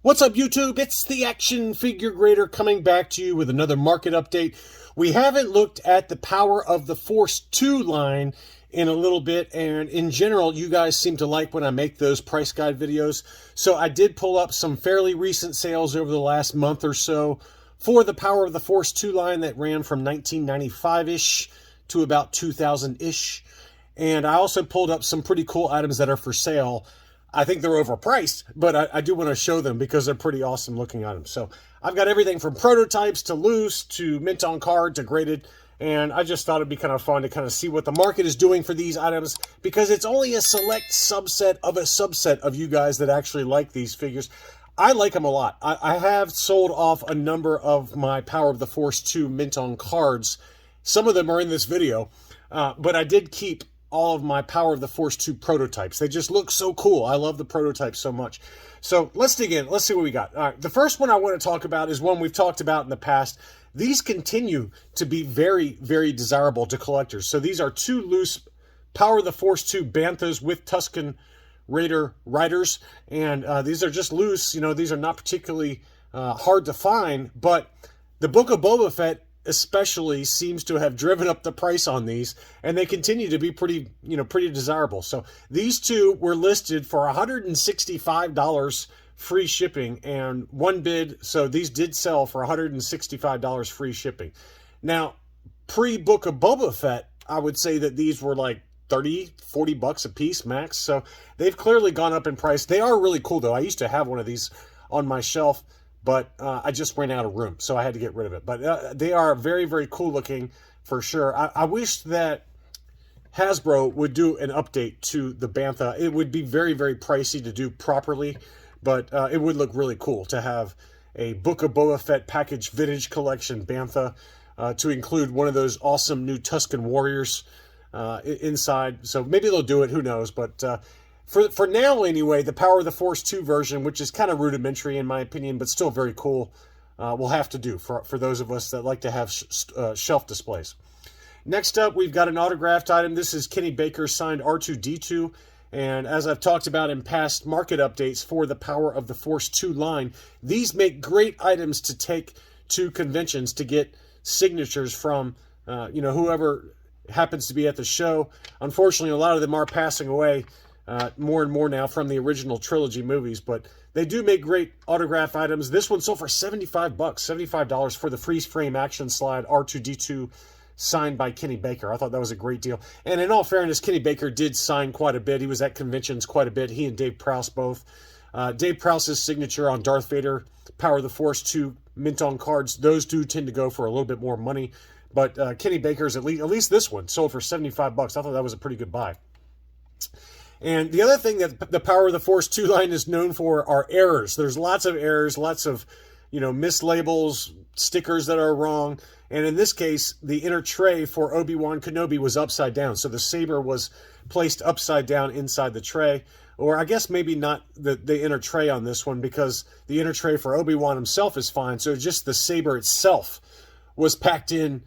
What's up, YouTube? It's the Action Figure Grader coming back to you with another market update. We haven't looked at the Power of the Force 2 line in a little bit, and in general, you guys seem to like when I make those price guide videos. So I did pull up some fairly recent sales over the last month or so for the Power of the Force 2 line that ran from 1995-ish to about 2000-ish. And I also pulled up some pretty cool items that are for sale. I think they're overpriced, but I do want to show them because they're pretty awesome looking items. So I've got everything from prototypes to loose to mint on card to graded. And I just thought it'd be kind of fun to kind of see what the market is doing for these items, because it's only a select subset of you guys that actually like these figures. I like them a lot. I have sold off a number of my Power of the Force 2 mint on cards. Some of them are in this video, but I did keep all of my Power of the Force 2 prototypes. They just look so cool. I love the prototypes so much. So let's dig in. Let's see what we got. All right, the first one I want to talk about is one we've talked about in the past. These continue to be very, very desirable to collectors. So these are two loose Power of the Force 2 Banthas with Tuscan Raider riders. And these are just loose. You know, these are not particularly hard to find. But the Book of Boba Fett especially seems to have driven up the price on these, and they continue to be pretty desirable. So these two were listed for $165 free shipping and one bid. So these did sell for $165 free shipping. Now, pre-Book of Boba Fett, I would say that these were like 30, 40 bucks a piece max. So they've clearly gone up in price. They are really cool though. I used to have one of these on my shelf, but I just ran out of room, so I had to get rid of it. But they are very, very cool looking for sure. I wish that Hasbro would do an update to the Bantha. It would be very, very pricey to do properly, but it would look really cool to have a Book of Boba Fett package vintage collection Bantha to include one of those awesome new Tuscan warriors inside. So maybe they'll do it, who knows, but for now, anyway, the Power of the Force 2 version, which is kind of rudimentary in my opinion, but still very cool, will have to do for those of us that like to have shelf displays. Next up, we've got an autographed item. This is Kenny Baker's signed R2-D2. And as I've talked about in past market updates for the Power of the Force 2 line, these make great items to take to conventions to get signatures from, whoever happens to be at the show. Unfortunately, a lot of them are passing away more and more now from the original trilogy movies, but they do make great autograph items. This one sold for $75 for the freeze frame action slide R2-D2 signed by Kenny Baker. I thought that was a great deal. And in all fairness, Kenny Baker did sign quite a bit. He was at conventions quite a bit. He and Dave Prowse both. Dave Prowse's signature on Darth Vader, Power of the Force 2 mint on cards, those do tend to go for a little bit more money. But Kenny Baker's, at least this one, sold for $75. I thought that was a pretty good buy. And the other thing that the Power of the Force 2 line is known for are errors. There's lots of errors, lots of, mislabels, stickers that are wrong. And in this case, the inner tray for Obi-Wan Kenobi was upside down. So the Saber was placed upside down inside the tray. Or I guess maybe not the inner tray on this one, because the inner tray for Obi-Wan himself is fine. So just the Saber itself was packed in,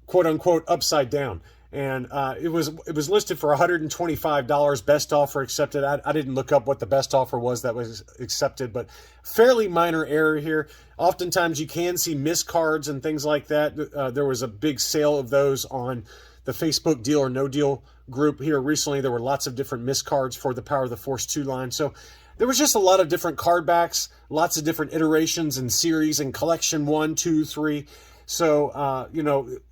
quote unquote, upside down. And it was listed for $125, best offer accepted. I didn't look up what the best offer was that was accepted, but fairly minor error here. Oftentimes you can see miscards and things like that. There was a big sale of those on the Facebook Deal or No Deal group here recently. There were lots of different miscards for the Power of the Force 2 line. So there was just a lot of different card backs, lots of different iterations and series and collection 1, 2, 3. So,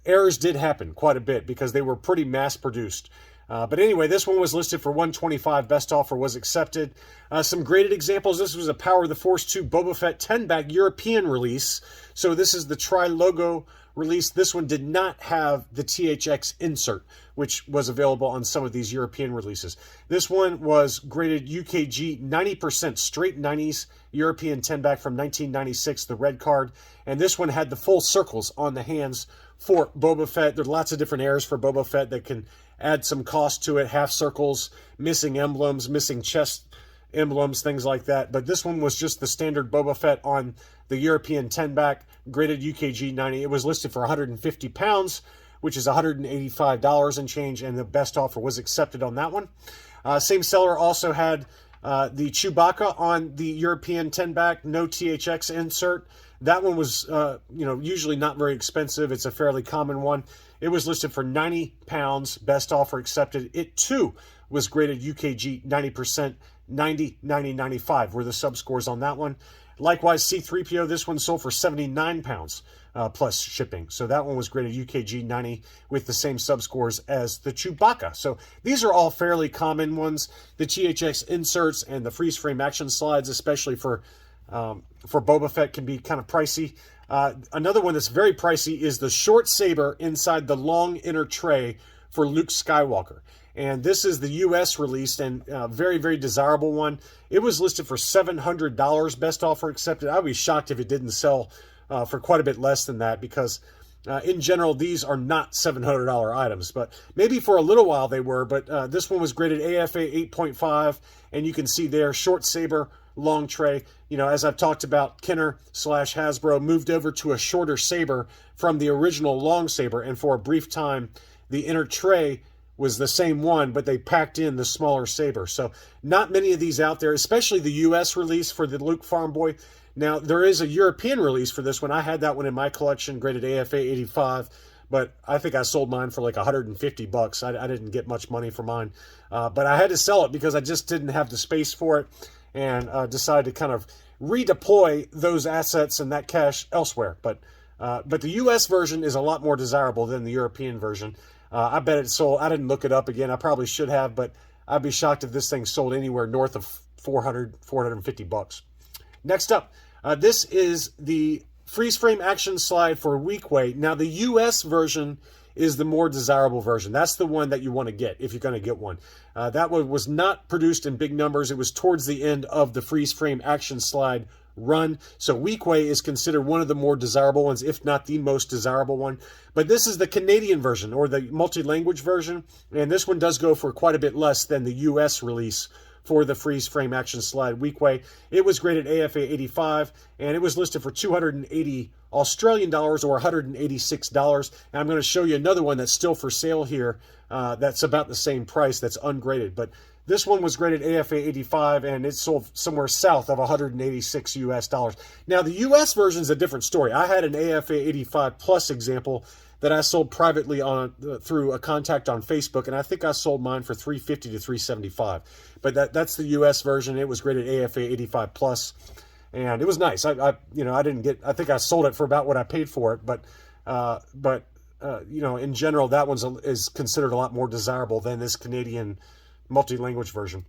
errors did happen quite a bit because they were pretty mass-produced. But anyway, this one was listed for $125. Best offer was accepted. Some graded examples. This was a Power of the Force 2 Boba Fett 10-back European release. So this is the Tri-Logo release. This one did not have the THX insert, which was available on some of these European releases. This one was graded UKG 90%, straight 90s, European 10-back from 1996, the red card. And this one had the full circles on the hands for Boba Fett. There's lots of different errors for Boba Fett that can add some cost to it. Half circles, missing emblems, missing chest emblems, things like that. But this one was just the standard Boba Fett on the European 10-back, graded UKG 90. It was listed for 150 pounds, which is $185 and change, and the best offer was accepted on that one. Same seller also had The Chewbacca on the European 10-back, no THX insert. That one was, usually not very expensive. It's a fairly common one. It was listed for 90 pounds, best offer accepted. It too was graded UKG 90%, 90, 90, 95 were the subscores on that one. Likewise, C-3PO, this one sold for 79 pounds plus shipping. So that one was graded UKG 90 with the same subscores as the Chewbacca. So these are all fairly common ones. The THX inserts and the freeze frame action slides, especially for Boba Fett, can be kind of pricey. Another one that's very pricey is the short saber inside the long inner tray for Luke Skywalker. And this is the U.S. release and very, very desirable one. It was listed for $700, best offer accepted. I'd be shocked if it didn't sell for quite a bit less than that, because in general, these are not $700 items. But maybe for a little while they were, but this one was graded AFA 8.5, and you can see there, short saber, long tray. As I've talked about, Kenner/Hasbro moved over to a shorter saber from the original long saber, and for a brief time, the inner tray was the same one, but they packed in the smaller saber. So not many of these out there, especially the U.S. release for the Luke Farm Boy. Now, there is a European release for this one. I had that one in my collection, graded AFA 85, but I think I sold mine for like $150. I didn't get much money for mine, but I had to sell it because I just didn't have the space for it, and decided to kind of redeploy those assets and that cash elsewhere. But the U.S. version is a lot more desirable than the European version. I bet it sold. I didn't look it up again. I probably should have, but I'd be shocked if this thing sold anywhere north of $450. Next up, this is the freeze frame action slide for Weequay. Now, the U.S. version is the more desirable version. That's the one that you want to get if you're going to get one. That one was not produced in big numbers. It was towards the end of the freeze frame action slide run. So Weequay is considered one of the more desirable ones, if not the most desirable one. But this is the Canadian version, or the multi-language version, and this one does go for quite a bit less than the US release for the freeze frame action slide Weequay. It was graded AFA 85, and it was listed for 280 Australian dollars, or $186. And I'm going to show you another one that's still for sale here that's about the same price, that's ungraded. But this one was graded AFA 85, and it sold somewhere south of 186 US dollars. Now, the US version is a different story. I had an AFA 85 plus example that I sold privately on through a contact on Facebook, and I think I sold mine for $350 to $375. But that's the US version. It was graded AFA 85 plus, and it was nice. I didn't get. I think I sold it for about what I paid for it, but in general, that one is considered a lot more desirable than this Canadian multi-language version.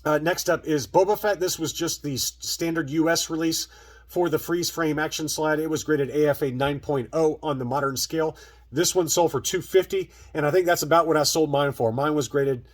Next up is Boba Fett. This was just the standard US release for the freeze frame action slide. It was graded AFA 9.0 on the modern scale. This one sold for $250, and I think that's about what I sold mine for. Mine was graded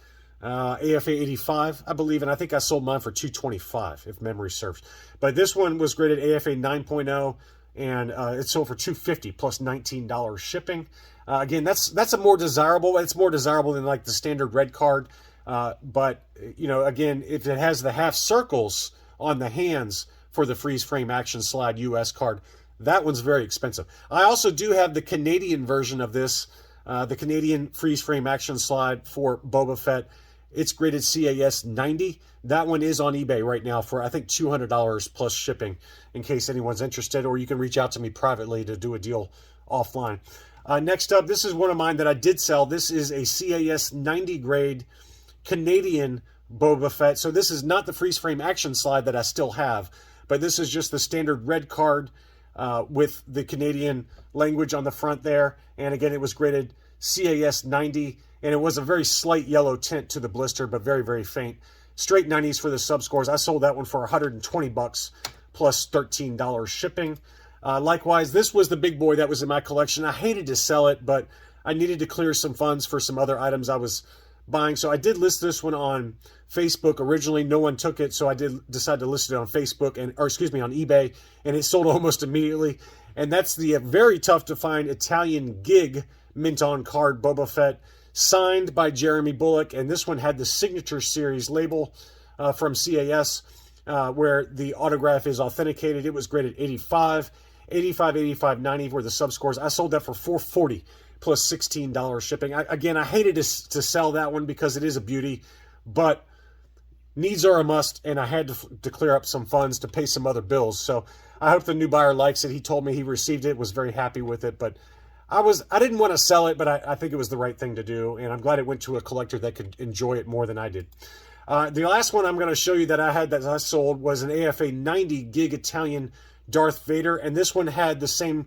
AFA 85, I believe, and I think I sold mine for $225, if memory serves. But this one was graded AFA 9.0, and it sold for $250 plus $19 shipping. Again, that's a more desirable. It's more desirable than like the standard red card. But again, if it has the half circles on the hands for the freeze frame action slide US card, that one's very expensive. I also do have the Canadian version of this, the Canadian freeze frame action slide for Boba Fett. It's graded CAS 90. That one is on eBay right now for, I think, $200 plus shipping, in case anyone's interested, or you can reach out to me privately to do a deal offline. Next up, this is one of mine that I did sell. This is a CAS 90 grade Canadian Boba Fett. So this is not the freeze frame action slide that I still have, but this is just the standard red card with the Canadian language on the front there. And again, it was graded CAS 90, and it was a very slight yellow tint to the blister, but very, very faint. Straight 90s for the subscores. I sold that one for $120 plus $13 shipping. Likewise, this was the big boy that was in my collection. I hated to sell it, but I needed to clear some funds for some other items I was buying. So I did list this one on Facebook originally. No one took it, so I did decide to list it on Facebook, on eBay, and it sold almost immediately. And that's the very tough to find Italian gig mint on card Boba Fett, signed by Jeremy Bulloch. And this one had the signature series label from CAS, where the autograph is authenticated. It was graded 85, 85, 85, 90 were the subscores. I sold that for $440 plus $16 shipping. I hated to sell that one because it is a beauty, but needs are a must, and I had to clear up some funds to pay some other bills. So I hope the new buyer likes it. He told me he received it, was very happy with it, but I didn't want to sell it, but I think it was the right thing to do, and I'm glad it went to a collector that could enjoy it more than I did. The last one I'm going to show you that I sold was an AFA 90 gig Italian Darth Vader, and this one had the same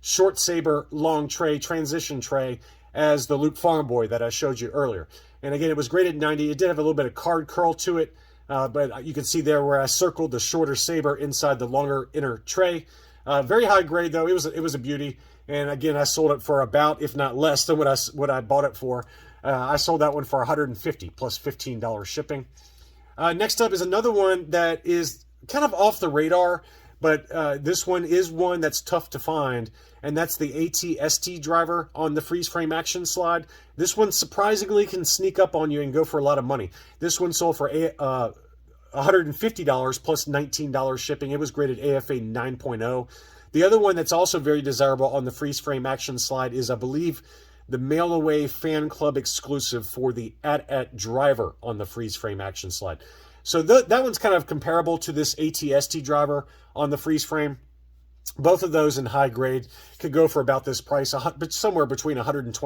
short Saber long tray, transition tray, as the Luke Farm Boy that I showed you earlier. And again, it was graded 90. It did have a little bit of card curl to it, but you can see there where I circled the shorter Saber inside the longer inner tray. Very high grade though. It was a beauty. And again, I sold it for about, if not less than what I bought it for. I sold that one for $150 plus $15 shipping. Next up is another one that is kind of off the radar, but this one is one that's tough to find, and that's the ATS Driver on the freeze frame action slide. This one surprisingly can sneak up on you and go for a lot of money. This one sold for $150 plus $19 shipping. It was graded AFA 9.0. The other one that's also very desirable on the freeze frame action slide is, I believe, the Mail Away Fan Club exclusive for the ATS Driver on the freeze frame action slide. So that one's kind of comparable to this ATS Driver on the freeze frame. Both of those in high grade could go for about this price, but somewhere between $125 and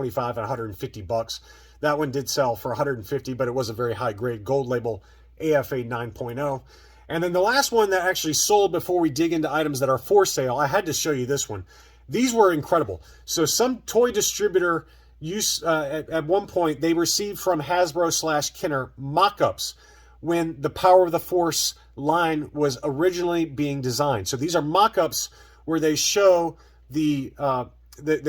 $150. That one did sell for $150, but it was a very high grade gold label AFA 9.0. And then the last one that actually sold before we dig into items that are for sale, I had to show you this one. These were incredible. So some toy distributor at one point, they received from Hasbro/Kenner mock-ups when the Power of the Force line was originally being designed. So these are mock-ups where they show they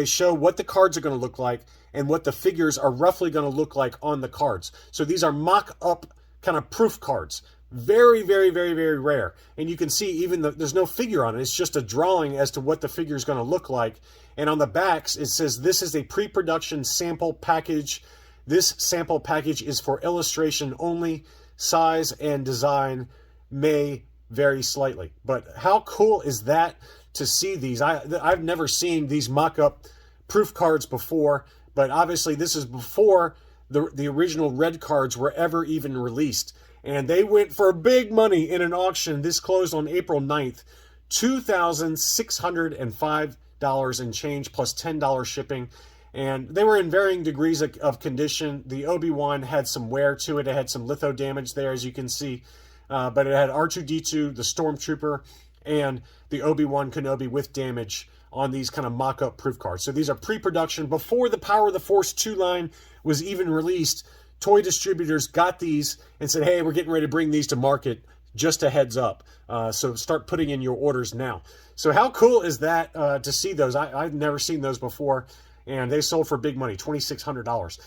show what the cards are going to look like and what the figures are roughly going to look like on the cards. So these are mock-up kind of proof cards. Very, very, very, very rare. And you can see even there's no figure on it. It's just a drawing as to what the figure is going to look like. And on the backs, it says this is a pre-production sample package. This sample package is for illustration only. Size and design may vary slightly. But how cool is that to see these? I've never seen these mock-up proof cards before, but obviously this is before the original red cards were ever even released. And they went for big money in an auction. This closed on April 9th, $2,605 and change plus $10 shipping. And they were in varying degrees of condition. The Obi-Wan had some wear to it. It had some litho damage there, as you can see. But it had R2-D2, the Stormtrooper, and the Obi-Wan Kenobi with damage on these kind of mock-up proof cards. So these are pre-production. Before the Power of the Force 2 line was even released, toy distributors got these and said, hey, we're getting ready to bring these to market, just a heads up. So start putting in your orders now. So how cool is that to see those? I've never seen those before, and they sold for big money, $2,600.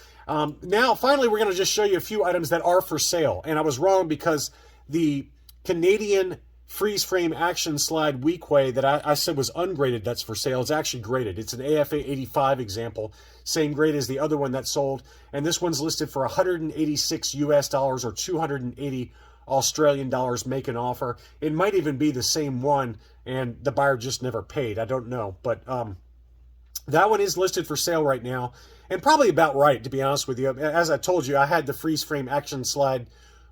Now, finally, we're going to just show you a few items that are for sale. And I was wrong because the Canadian freeze frame action slide Weequay that I said was ungraded that's for sale. It's actually graded. It's an AFA 85 example, same grade as the other one that sold, and this one's listed for 186 US dollars or 280 Australian dollars. Make an offer. It might even be the same one and the buyer just never paid. I don't know, but that one is listed for sale right now, and probably about right, to be honest with you. As I told you, I had the freeze frame action slide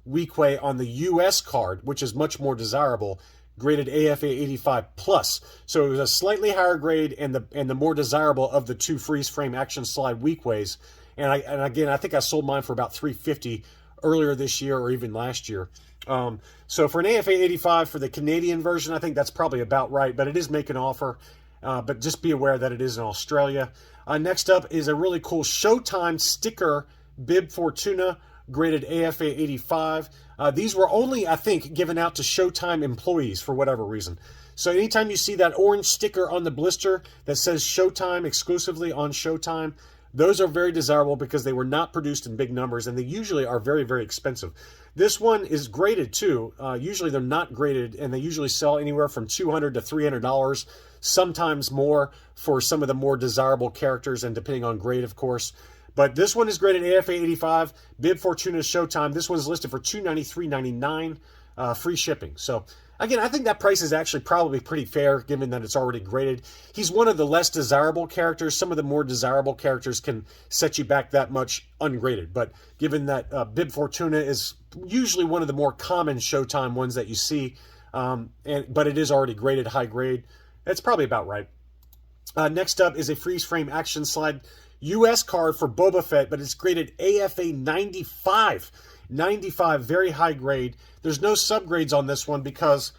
Weequay on the US card, which is much more desirable, graded AFA 85 plus. So it was a slightly higher grade and the more desirable of the two freeze frame action slide Weekways. And again, I think I sold mine for about $350 earlier this year or even last year. So for an AFA 85 for the Canadian version, I think that's probably about right, but it is make an offer. But just be aware that it is in Australia. Next up is a really cool Showtime sticker Bib Fortuna, graded AFA 85. These were only, I think, given out to Showtime employees for whatever reason. So anytime you see that orange sticker on the blister that says Showtime exclusively on Showtime, those are very desirable because they were not produced in big numbers, and they usually are very, very expensive. This one is graded too. Usually they're not graded, and they usually sell anywhere from $200 to $300, sometimes more for some of the more desirable characters, and depending on grade, of course. But this one is graded AFA 85, Bib Fortuna Showtime. This one is listed for $293.99, free shipping. So Again, I think that price is actually probably pretty fair, given that it's already graded. He's one of the less desirable characters. Some of the more desirable characters can set you back that much ungraded. But given that Bib Fortuna is usually one of the more common Showtime ones that you see, but it is already graded high grade, that's probably about right. Next up is a freeze frame action slide US card for Boba Fett, but it's graded AFA 95. 95, very high grade. There's no subgrades on this one because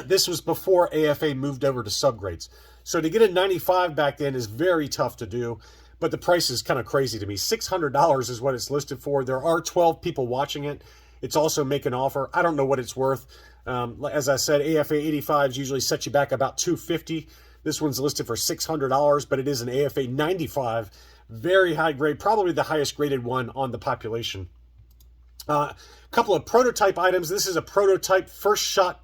this was before AFA moved over to subgrades. So to get a 95 back then is very tough to do, but the price is kind of crazy to me. $600 is what it's listed for. There are 12 people watching it. It's also make an offer. I don't know what it's worth. As I said, AFA 85s usually set you back about $250. This one's listed for $600, but it is an AFA 95. Very high grade, probably the highest graded one on the population. A couple of prototype items. This is a prototype first shot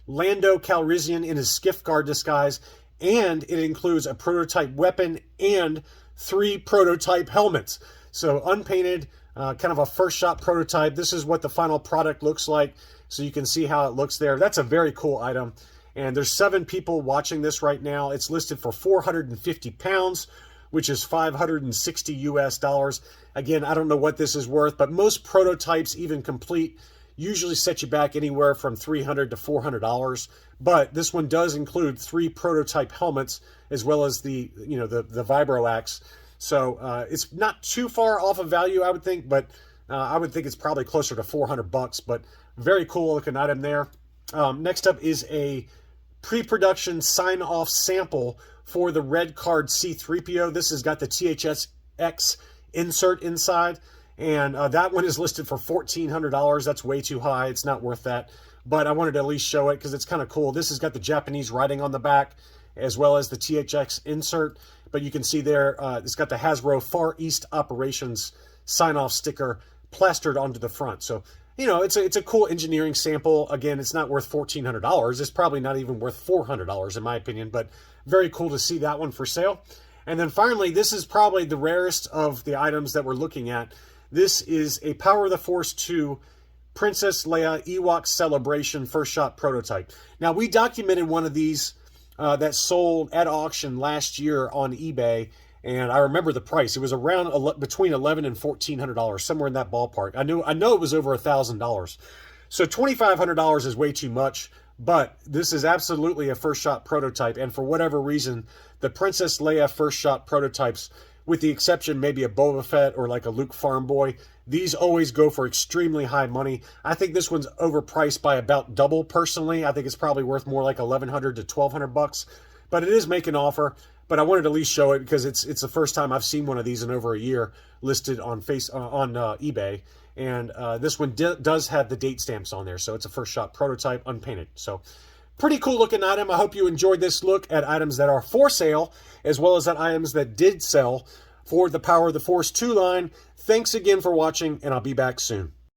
Lando Calrissian in his skiff guard disguise, and it includes a prototype weapon and 3 prototype helmets. So unpainted, kind of a first shot prototype. This is what the final product looks like, so you can see how it looks there. That's a very cool item, and there's 7 people watching this right now. It's listed for 450 pounds, which is $560 US. Again, I don't know what this is worth, but most prototypes, even complete, usually set you back anywhere from $300 to $400. But this one does include 3 prototype helmets, as well as the vibro axe. So it's not too far off of value, I would think, but I would think it's probably closer to $400. But very cool looking item there. Next up is a pre-production sign-off sample for the red card C-3PO. This has got the THX insert inside, and that one is listed for $1,400. That's way too high. It's not worth that, but I wanted to at least show it because it's kind of cool. This has got the Japanese writing on the back as well as the THX insert, but you can see there it's got the Hasbro Far East Operations sign-off sticker plastered onto the front. So it's a cool engineering sample. Again, it's not worth $1,400. It's probably not even worth $400 in my opinion, but very cool to see that one for sale. And then finally, this is probably the rarest of the items that we're looking at. This is a Power of the Force 2 Princess Leia Ewok Celebration first shot prototype. Now, we documented one of these that sold at auction last year on eBay, and I remember the price. It was around between $1,100 and $1,400, somewhere in that ballpark. I know it was over $1,000. So $2,500 is way too much, but this is absolutely a first shot prototype, and for whatever reason, the Princess Leia first shot prototypes, with the exception maybe a Boba Fett or like a Luke Farm Boy, these always go for extremely high money. I think this one's overpriced by about double personally. I think it's probably worth more like $1,100 to $1,200, but it is making an offer. But I wanted to at least show it because it's the first time I've seen one of these in over a year listed on eBay. And this one does have the date stamps on there, so it's a first shot prototype, unpainted. So pretty cool looking item. I hope you enjoyed this look at items that are for sale, as well as at items that did sell for the Power of the Force 2 line. Thanks again for watching, and I'll be back soon.